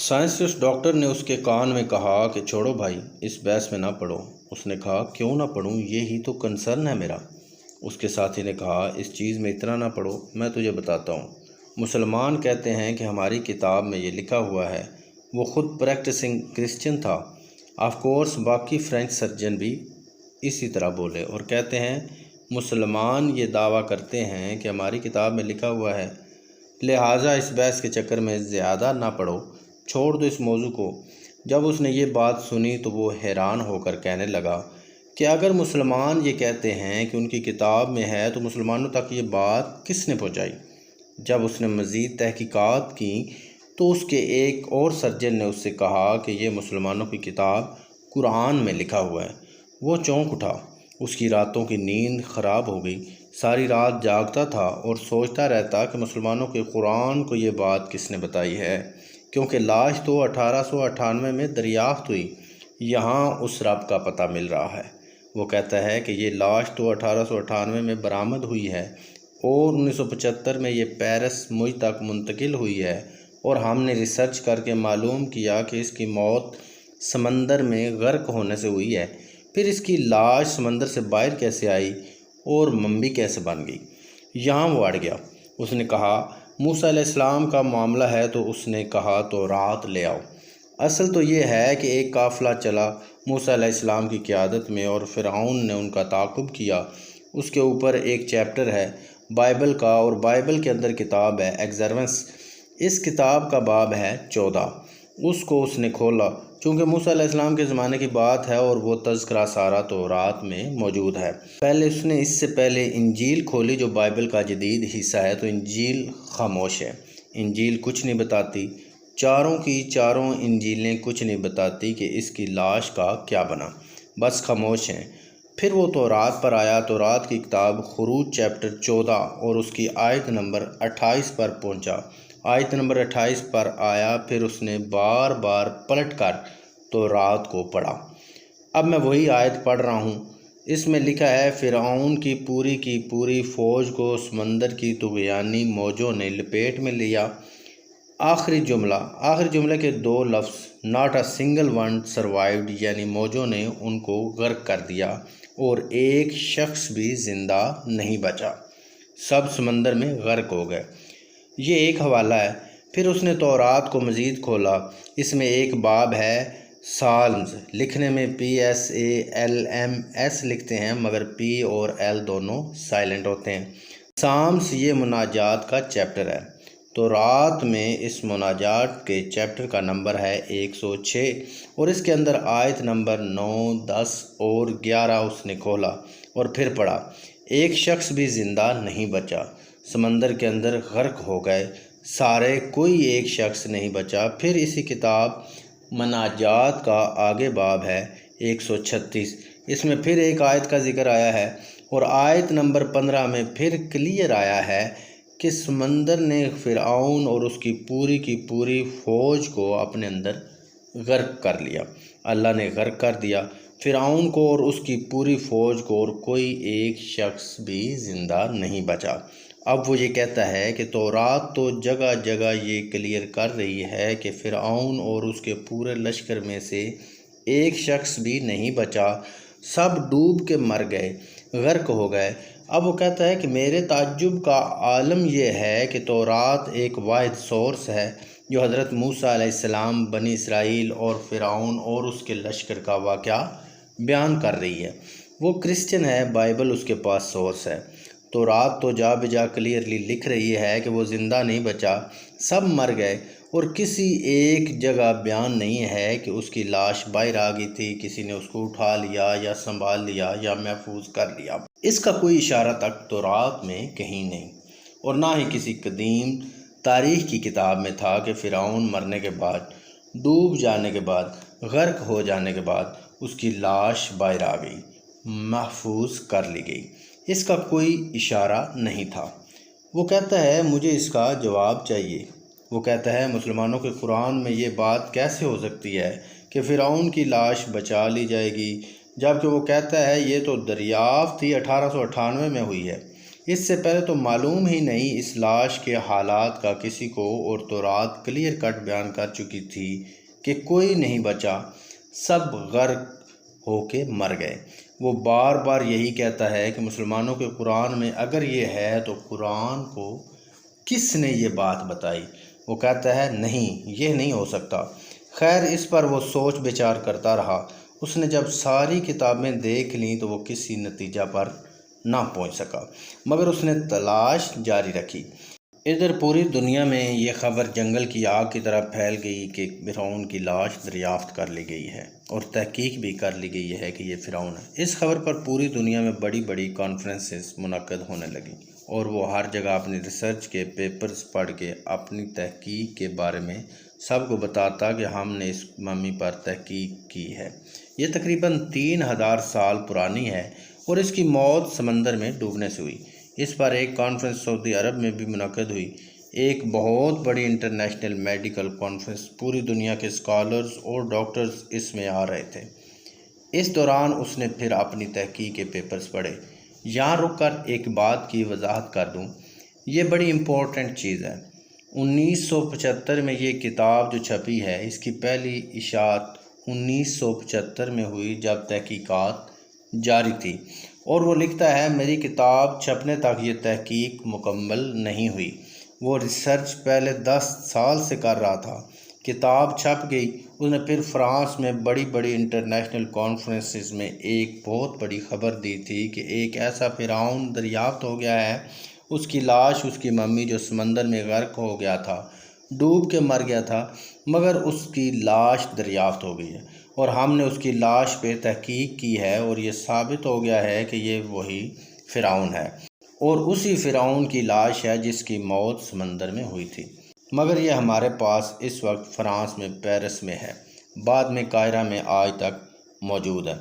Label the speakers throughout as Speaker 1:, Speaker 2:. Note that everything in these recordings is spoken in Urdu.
Speaker 1: سائنسسٹ ڈاکٹر نے اس کے کان میں کہا کہ چھوڑو بھائی، اس بحث میں نہ پڑو۔ اس نے کہا کیوں نہ پڑھوں، یہی تو کنسرن ہے میرا۔ اس کے ساتھی نے کہا اس چیز میں اتنا نہ پڑھو، میں تجھے بتاتا ہوں۔ مسلمان کہتے ہیں کہ ہماری کتاب میں یہ لکھا ہوا ہے۔ وہ خود پریکٹسنگ کرسچن تھا۔ آف کورس باقی فرینچ سرجن بھی اسی طرح بولے اور کہتے ہیں مسلمان یہ دعویٰ کرتے ہیں کہ ہماری کتاب میں لکھا ہوا ہے، لہٰذا اس بحث کے چکر میں زیادہ نہ پڑھو، چھوڑ دو اس موضوع کو۔ جب اس نے یہ بات سنی تو وہ حیران ہو کر کہنے لگا کہ اگر مسلمان یہ کہتے ہیں کہ ان کی کتاب میں ہے تو مسلمانوں تک یہ بات کس نے پہنچائی؟ جب اس نے مزید تحقیقات کی تو اس کے ایک اور سرجن نے اس سے کہا کہ یہ مسلمانوں کی کتاب قرآن میں لکھا ہوا ہے۔ وہ چونک اٹھا، اس کی راتوں کی نیند خراب ہو گئی۔ ساری رات جاگتا تھا اور سوچتا رہتا کہ مسلمانوں کے قرآن کو یہ بات کس نے بتائی ہے، کیونکہ لاش تو 1898 میں دریافت ہوئی، یہاں اس رب کا پتہ مل رہا ہے۔ وہ کہتا ہے کہ یہ لاش تو 1898 میں برآمد ہوئی ہے اور 1975 میں یہ پیرس مجھ تک منتقل ہوئی ہے، اور ہم نے ریسرچ کر کے معلوم کیا کہ اس کی موت سمندر میں غرق ہونے سے ہوئی ہے۔ پھر اس کی لاش سمندر سے باہر کیسے آئی اور ممبی کیسے بن گئی؟ یہاں وہ اڑ گیا۔ اس نے کہا موسیٰ علیہ السلام کا معاملہ ہے تو اس نے کہا تو رات لے آؤ۔ اصل تو یہ ہے کہ ایک قافلہ چلا موسیٰ علیہ السلام کی قیادت میں اور فرعون نے ان کا تعاقب کیا۔ اس کے اوپر ایک چیپٹر ہے بائبل کا، اور بائبل کے اندر کتاب ہے ایگزرونس۔ اس کتاب کا باب ہے 14۔ اس کو اس نے کھولا، چونکہ موسیٰ علیہ السلام کے زمانے کی بات ہے اور وہ تذکرہ سارا تورات میں موجود ہے۔ پہلے اس نے اس سے پہلے انجیل کھولی جو بائبل کا جدید حصہ ہے، تو انجیل خاموش ہے۔ انجیل کچھ نہیں بتاتی، چاروں کی چاروں انجیلیں کچھ نہیں بتاتی کہ اس کی لاش کا کیا بنا، بس خاموش ہیں۔ پھر وہ تورات پر آیا، تورات کی کتاب خروج چیپٹر 14 اور اس کی آیت نمبر 28 پر پہنچا۔ آیت نمبر 28 پر آیا، پھر اس نے بار بار پلٹ کر تورات کو پڑھا۔ اب میں وہی آیت پڑھ رہا ہوں۔ اس میں لکھا ہے فرعون کی پوری فوج کو سمندر کی طغیانی موجوں نے لپیٹ میں لیا۔ آخری جملے کے دو لفظ not a single one survived، یعنی موجوں نے ان کو غرق کر دیا اور ایک شخص بھی زندہ نہیں بچا، سب سمندر میں غرق ہو گئے۔ یہ ایک حوالہ ہے۔ پھر اس نے تورات کو مزید کھولا۔ اس میں ایک باب ہے سالمز، لکھنے میں PSALMS لکھتے ہیں، مگر P اور L دونوں سائلنٹ ہوتے ہیں۔ سامس یہ مناجات کا چیپٹر ہے۔ تورات میں اس مناجات کے چیپٹر کا نمبر ہے 106، اور اس کے اندر آیت نمبر 9، 10 اور 11 اس نے کھولا اور پھر پڑھا۔ ایک شخص بھی زندہ نہیں بچا، سمندر کے اندر غرق ہو گئے سارے، کوئی ایک شخص نہیں بچا۔ پھر اسی کتاب مناجات کا آگے باب ہے 136، اس میں پھر ایک آیت کا ذکر آیا ہے، اور آیت نمبر 15 میں پھر کلیئر آیا ہے کہ سمندر نے فرعون اور اس کی پوری فوج کو اپنے اندر غرق کر لیا۔ اللہ نے غرق کر دیا فرعون کو اور اس کی پوری فوج کو، اور کوئی ایک شخص بھی زندہ نہیں بچا۔ اب وہ یہ کہتا ہے کہ تورات تو جگہ جگہ یہ کلیئر کر رہی ہے کہ فرعون اور اس کے پورے لشکر میں سے ایک شخص بھی نہیں بچا، سب ڈوب کے مر گئے، غرق ہو گئے۔ اب وہ کہتا ہے کہ میرے تعجب کا عالم یہ ہے کہ تورات ایک واحد سورس ہے جو حضرت موسیٰ علیہ السلام، بنی اسرائیل اور فرعون اور اس کے لشکر کا واقعہ بیان کر رہی ہے۔ وہ کرسچن ہے، بائبل اس کے پاس سورس ہے۔ تورات تو جا بجا کلیئرلی لکھ رہی ہے کہ وہ زندہ نہیں بچا، سب مر گئے، اور کسی ایک جگہ بیان نہیں ہے کہ اس کی لاش باہر آ گئی تھی، کسی نے اس کو اٹھا لیا یا سنبھال لیا یا محفوظ کر لیا۔ اس کا کوئی اشارہ تک تورات میں کہیں نہیں، اور نہ ہی کسی قدیم تاریخ کی کتاب میں تھا کہ فرعون مرنے کے بعد، ڈوب جانے کے بعد، غرق ہو جانے کے بعد اس کی لاش باہر آ گئی، محفوظ کر لی گئی۔ اس کا کوئی اشارہ نہیں تھا۔ وہ کہتا ہے مجھے اس کا جواب چاہیے۔ وہ کہتا ہے مسلمانوں کے قرآن میں یہ بات کیسے ہو سکتی ہے کہ فرعون کی لاش بچا لی جائے گی، جبکہ وہ کہتا ہے یہ تو دریافت ہی 1898 میں ہوئی ہے۔ اس سے پہلے تو معلوم ہی نہیں اس لاش کے حالات کا کسی کو، اور تورات کلیئر کٹ بیان کر چکی تھی کہ کوئی نہیں بچا، سب غرق ہو کے مر گئے۔ وہ بار بار یہی کہتا ہے کہ مسلمانوں کے قرآن میں اگر یہ ہے تو قرآن کو کس نے یہ بات بتائی؟ وہ کہتا ہے نہیں، یہ نہیں ہو سکتا۔ خیر اس پر وہ سوچ بچار کرتا رہا۔ اس نے جب ساری کتابیں دیکھ لیں تو وہ کسی نتیجہ پر نہ پہنچ سکا، مگر اس نے تلاش جاری رکھی۔ ادھر پوری دنیا میں یہ خبر جنگل کی آگ کی طرح پھیل گئی کہ فرعون کی لاش دریافت کر لی گئی ہے، اور تحقیق بھی کر لی گئی ہے کہ یہ فرعون ہے۔ اس خبر پر پوری دنیا میں بڑی بڑی کانفرنسز منعقد ہونے لگیں، اور وہ ہر جگہ اپنی ریسرچ کے پیپرز پڑھ کے اپنی تحقیق کے بارے میں سب کو بتاتا کہ ہم نے اس ممی پر تحقیق کی ہے۔ یہ تقریباً 3000 سال پرانی ہے، اور اس کی موت سمندر میں ڈوبنے سے ہوئی۔ اس پر ایک کانفرنس سعودی عرب میں بھی منعقد ہوئی، ایک بہت بڑی انٹرنیشنل میڈیکل کانفرنس۔ پوری دنیا کے اسکالرز اور ڈاکٹرز اس میں آ رہے تھے۔ اس دوران اس نے پھر اپنی تحقیق کے پیپرز پڑھے۔ یہاں رک کر ایک بات کی وضاحت کر دوں، یہ بڑی امپورٹنٹ چیز ہے۔ 1975 میں یہ کتاب جو چھپی ہے، اس کی پہلی اشاعت 1975 میں ہوئی جب تحقیقات جاری تھی، اور وہ لکھتا ہے میری کتاب چھپنے تک یہ تحقیق مکمل نہیں ہوئی۔ وہ ریسرچ پہلے 10 سال سے کر رہا تھا۔ کتاب چھپ گئی۔ اس نے پھر فرانس میں بڑی بڑی انٹرنیشنل کانفرنسز میں ایک بہت بڑی خبر دی تھی کہ ایک ایسا فرعون دریافت ہو گیا ہے۔ اس کی لاش، اس کی ممی جو سمندر میں غرق ہو گیا تھا، ڈوب کے مر گیا تھا، مگر اس کی لاش دریافت ہو گئی ہے، اور ہم نے اس کی لاش پہ تحقیق کی ہے، اور یہ ثابت ہو گیا ہے کہ یہ وہی فرعون ہے، اور اسی فرعون کی لاش ہے جس کی موت سمندر میں ہوئی تھی۔ مگر یہ ہمارے پاس اس وقت فرانس میں پیرس میں ہے، بعد میں قاہرہ میں آج تک موجود ہے۔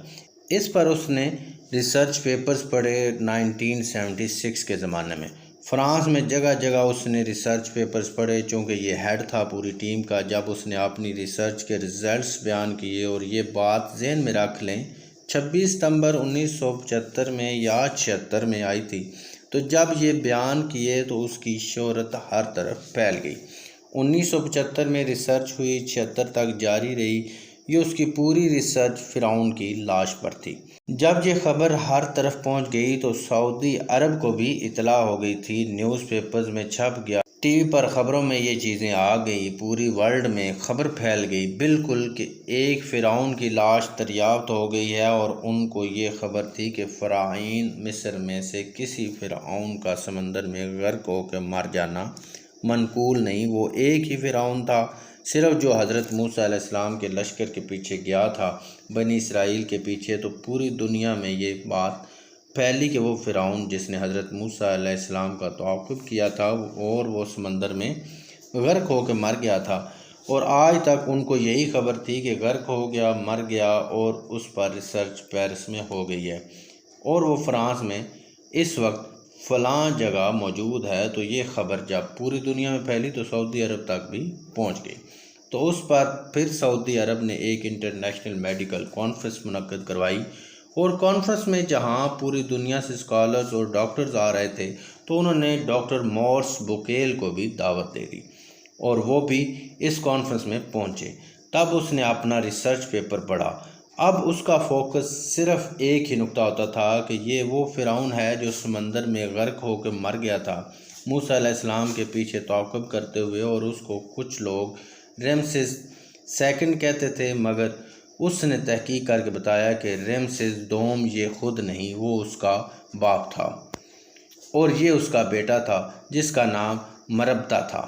Speaker 1: اس پر اس نے ریسرچ پیپرز پڑھے 1976 کے زمانے میں۔ فرانس میں جگہ جگہ اس نے ریسرچ پیپرز پڑھے، چونکہ یہ ہیڈ تھا پوری ٹیم کا۔ جب اس نے اپنی ریسرچ کے ریزلٹس بیان کیے، اور یہ بات ذہن میں رکھ لیں 26 ستمبر 1975 میں یا 76 میں آئی تھی، تو جب یہ بیان کیے تو اس کی شہرت ہر طرف پھیل گئی۔ 1975 میں ریسرچ ہوئی، 76 تک جاری رہی۔ یہ اس کی پوری ریسرچ فرعون کی لاش پر تھی۔ جب یہ خبر ہر طرف پہنچ گئی تو سعودی عرب کو بھی اطلاع ہو گئی تھی، نیوز پیپرز میں چھپ گیا، ٹی وی پر خبروں میں یہ چیزیں آ گئی، پوری ورلڈ میں خبر پھیل گئی بالکل کہ ایک فرعون کی لاش دریافت ہو گئی ہے، اور ان کو یہ خبر تھی کہ فرعین مصر میں سے کسی فرعون کا سمندر میں غرق ہو کے مر جانا منقول نہیں، وہ ایک ہی فرعون تھا، صرف جو حضرت موسیٰ علیہ السلام کے لشکر کے پیچھے گیا تھا، بنی اسرائیل کے پیچھے۔ تو پوری دنیا میں یہ بات پھیلی کہ وہ فرعون جس نے حضرت موسیٰ علیہ السلام کا تعاقب کیا تھا، اور وہ سمندر میں غرق ہو کے مر گیا تھا، اور آج تک ان کو یہی خبر تھی کہ غرق ہو گیا، مر گیا، اور اس پر ریسرچ پیرس میں ہو گئی ہے، اور وہ فرانس میں اس وقت فلاں جگہ موجود ہے۔ تو یہ خبر جب پوری دنیا میں پھیلی تو سعودی عرب تک بھی پہنچ گئی۔ تو اس پر پھر سعودی عرب نے ایک انٹرنیشنل میڈیکل کانفرنس منعقد کروائی، اور کانفرنس میں جہاں پوری دنیا سے اسکالرز اور ڈاکٹرز آ رہے تھے، تو انہوں نے ڈاکٹر مورس بوکیل کو بھی دعوت دے دی، اور وہ بھی اس کانفرنس میں پہنچے۔ تب اس نے اپنا ریسرچ پیپر پڑھا۔ اب اس کا فوکس صرف ایک ہی نقطہ ہوتا تھا کہ یہ وہ فرعون ہے جو سمندر میں غرق ہو کے مر گیا تھا موسیٰ علیہ السلام کے پیچھے تعاقب کرتے ہوئے، اور اس کو کچھ لوگ ریمسیس سیکنڈ کہتے تھے، مگر اس نے تحقیق کر کے بتایا کہ ریمسیس دوم یہ خود نہیں، وہ اس کا باپ تھا، اور یہ اس کا بیٹا تھا جس کا نام مربتا تھا،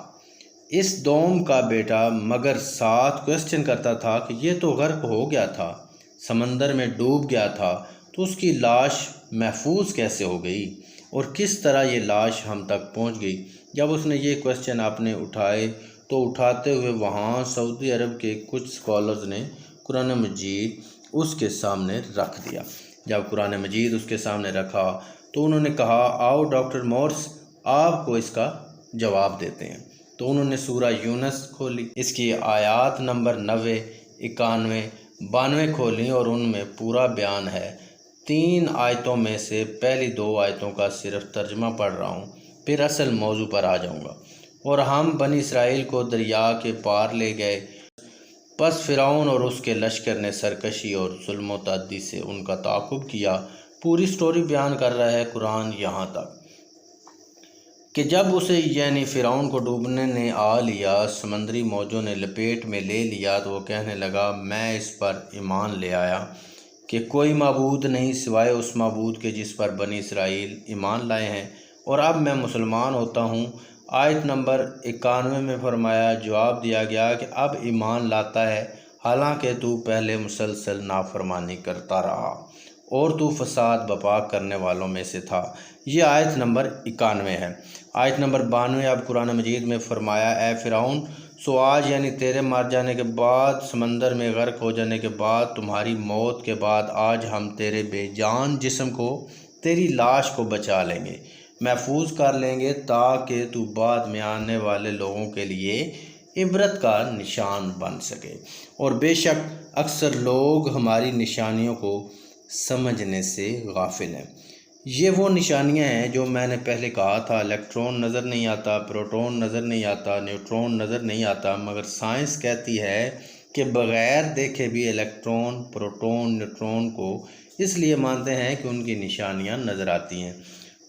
Speaker 1: اس دوم کا بیٹا، مگر ساتھ کوسچن کرتا تھا کہ یہ تو غرق ہو گیا تھا، سمندر میں ڈوب گیا تھا، تو اس کی لاش محفوظ کیسے ہو گئی، اور کس طرح یہ لاش ہم تک پہنچ گئی۔ جب اس نے یہ کوسچن اپنے اٹھائے تو اٹھاتے ہوئے وہاں سعودی عرب کے کچھ اسکالرز نے قرآن مجید اس کے سامنے رکھ دیا۔ جب قرآن مجید اس کے سامنے رکھا تو انہوں نے کہا آؤ ڈاکٹر مورس آپ کو اس کا جواب دیتے ہیں۔ تو انہوں نے سورہ یونس کھولی، اس کی آیات نمبر 90، 91، 92 کھولیں، اور ان میں پورا بیان ہے 3 آیتوں میں سے پہلی 2 آیتوں کا صرف ترجمہ پڑھ رہا ہوں، پھر اصل موضوع پر آ جاؤں گا۔ اور ہم بنی اسرائیل کو دریا کے پار لے گئے، پس فرعون اور اس کے لشکر نے سرکشی اور ظلم و تعدی سے ان کا تعاقب کیا۔ پوری سٹوری بیان کر رہا ہے قرآن یہاں تک کہ جب اسے یعنی فرعون کو ڈوبنے نے آ لیا، سمندری موجوں نے لپیٹ میں لے لیا، تو وہ کہنے لگا میں اس پر ایمان لے آیا کہ کوئی معبود نہیں سوائے اس معبود کے جس پر بنی اسرائیل ایمان لائے ہیں، اور اب میں مسلمان ہوتا ہوں۔ آیت نمبر 91 میں فرمایا، جواب دیا گیا کہ اب ایمان لاتا ہے، حالانکہ تو پہلے مسلسل نافرمانی کرتا رہا اور تو فساد بپا کرنے والوں میں سے تھا۔ یہ آیت نمبر 91 ہے۔ آیت نمبر 92 اب قرآن مجید میں فرمایا، اے فرعون، سو آج یعنی تیرے مر جانے کے بعد، سمندر میں غرق ہو جانے کے بعد، تمہاری موت کے بعد، آج ہم تیرے بے جان جسم کو، تیری لاش کو بچا لیں گے، محفوظ کر لیں گے، تاکہ تو بعد میں آنے والے لوگوں کے لیے عبرت کا نشان بن سکے۔ اور بے شک اکثر لوگ ہماری نشانیوں کو سمجھنے سے غافل ہیں۔ یہ وہ نشانیاں ہیں جو میں نے پہلے کہا تھا، الیکٹرون نظر نہیں آتا، پروٹون نظر نہیں آتا، نیوٹرون نظر نہیں آتا، مگر سائنس کہتی ہے کہ بغیر دیکھے بھی الیکٹرون، پروٹون، نیوٹرون کو اس لیے مانتے ہیں کہ ان کی نشانیاں نظر آتی ہیں،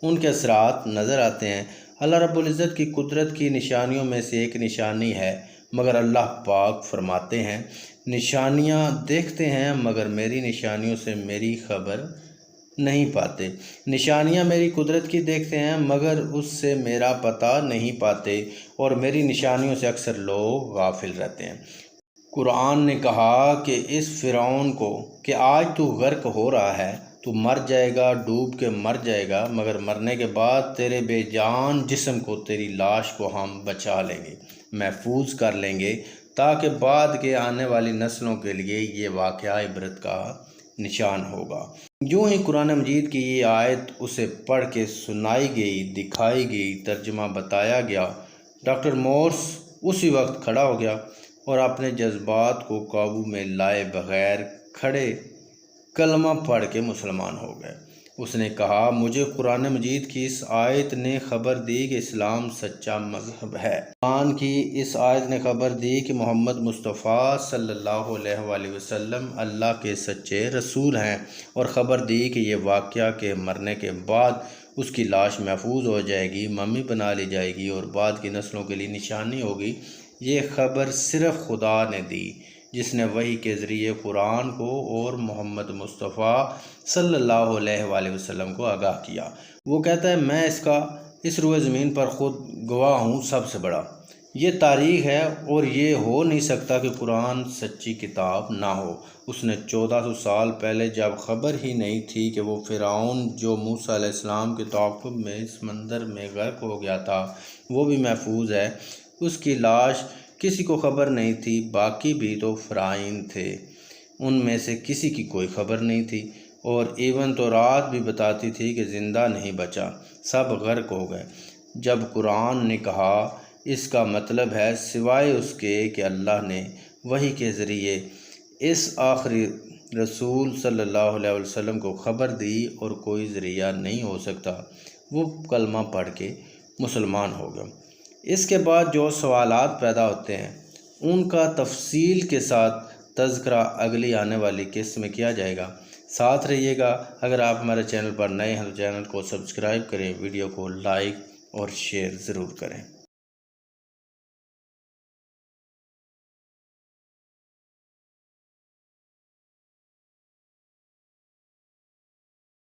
Speaker 1: ان کے اثرات نظر آتے ہیں۔ اللہ رب العزت کی قدرت کی نشانیوں میں سے ایک نشانی ہے، مگر اللہ پاک فرماتے ہیں، نشانیاں دیکھتے ہیں مگر میری نشانیوں سے میری خبر نہیں پاتے، نشانیاں میری قدرت کی دیکھتے ہیں مگر اس سے میرا پتہ نہیں پاتے، اور میری نشانیوں سے اکثر لوگ غافل رہتے ہیں۔ قرآن نے کہا کہ اس فرعون کو کہ آج تو غرق ہو رہا ہے، تو مر جائے گا، ڈوب کے مر جائے گا، مگر مرنے کے بعد تیرے بے جان جسم کو، تیری لاش کو ہم بچا لیں گے، محفوظ کر لیں گے، تاکہ بعد کے آنے والی نسلوں کے لیے یہ واقعہ عبرت کا نشان ہوگا۔ یوں ہی قرآن مجید کی یہ آیت اسے پڑھ کے سنائی گئی، دکھائی گئی، ترجمہ بتایا گیا۔ ڈاکٹر مورس اسی وقت کھڑا ہو گیا اور اپنے جذبات کو قابو میں لائے بغیر کھڑے کلمہ پڑھ کے مسلمان ہو گئے۔ اس نے کہا، مجھے قرآن مجید کی اس آیت نے خبر دی کہ اسلام سچا مذہب ہے۔ قرآن کی اس آیت نے خبر دی کہ محمد مصطفیٰ صلی اللہ علیہ وآلہ وسلم اللہ کے سچے رسول ہیں، اور خبر دی کہ یہ واقعہ کہ مرنے کے بعد اس کی لاش محفوظ ہو جائے گی، ممی بنا لی جائے گی، اور بعد کی نسلوں کے لیے نشانی ہوگی۔ یہ خبر صرف خدا نے دی، جس نے وحی کے ذریعے قرآن کو اور محمد مصطفیٰ صلی اللہ علیہ وآلہ وسلم کو آگاہ کیا۔ وہ کہتا ہے، میں اس روئے زمین پر خود گواہ ہوں، سب سے بڑا یہ تاریخ ہے، اور یہ ہو نہیں سکتا کہ قرآن سچی کتاب نہ ہو۔ اس نے 1400 سال پہلے جب خبر ہی نہیں تھی کہ وہ فرعون جو موسیٰ علیہ السلام کے تعاقب میں سمندر میں غرق ہو گیا تھا، وہ بھی محفوظ ہے، اس کی لاش کسی کو خبر نہیں تھی، باقی بھی تو فرعون تھے، ان میں سے کسی کی کوئی خبر نہیں تھی، اور ایون تورات بھی بتاتی تھی کہ زندہ نہیں بچا، سب غرق ہو گئے۔ جب قرآن نے کہا، اس کا مطلب ہے سوائے اس کے کہ اللہ نے وحی کے ذریعے اس آخری رسول صلی اللہ علیہ وسلم کو خبر دی، اور کوئی ذریعہ نہیں ہو سکتا۔ وہ کلمہ پڑھ کے مسلمان ہو گیا۔ اس کے بعد جو سوالات پیدا ہوتے ہیں، ان کا تفصیل کے ساتھ تذکرہ اگلی آنے والی قسط میں کیا جائے گا۔ ساتھ رہیے گا۔ اگر آپ ہمارے چینل پر نئے ہیں تو چینل کو سبسکرائب کریں، ویڈیو کو لائک اور شیئر ضرور کریں۔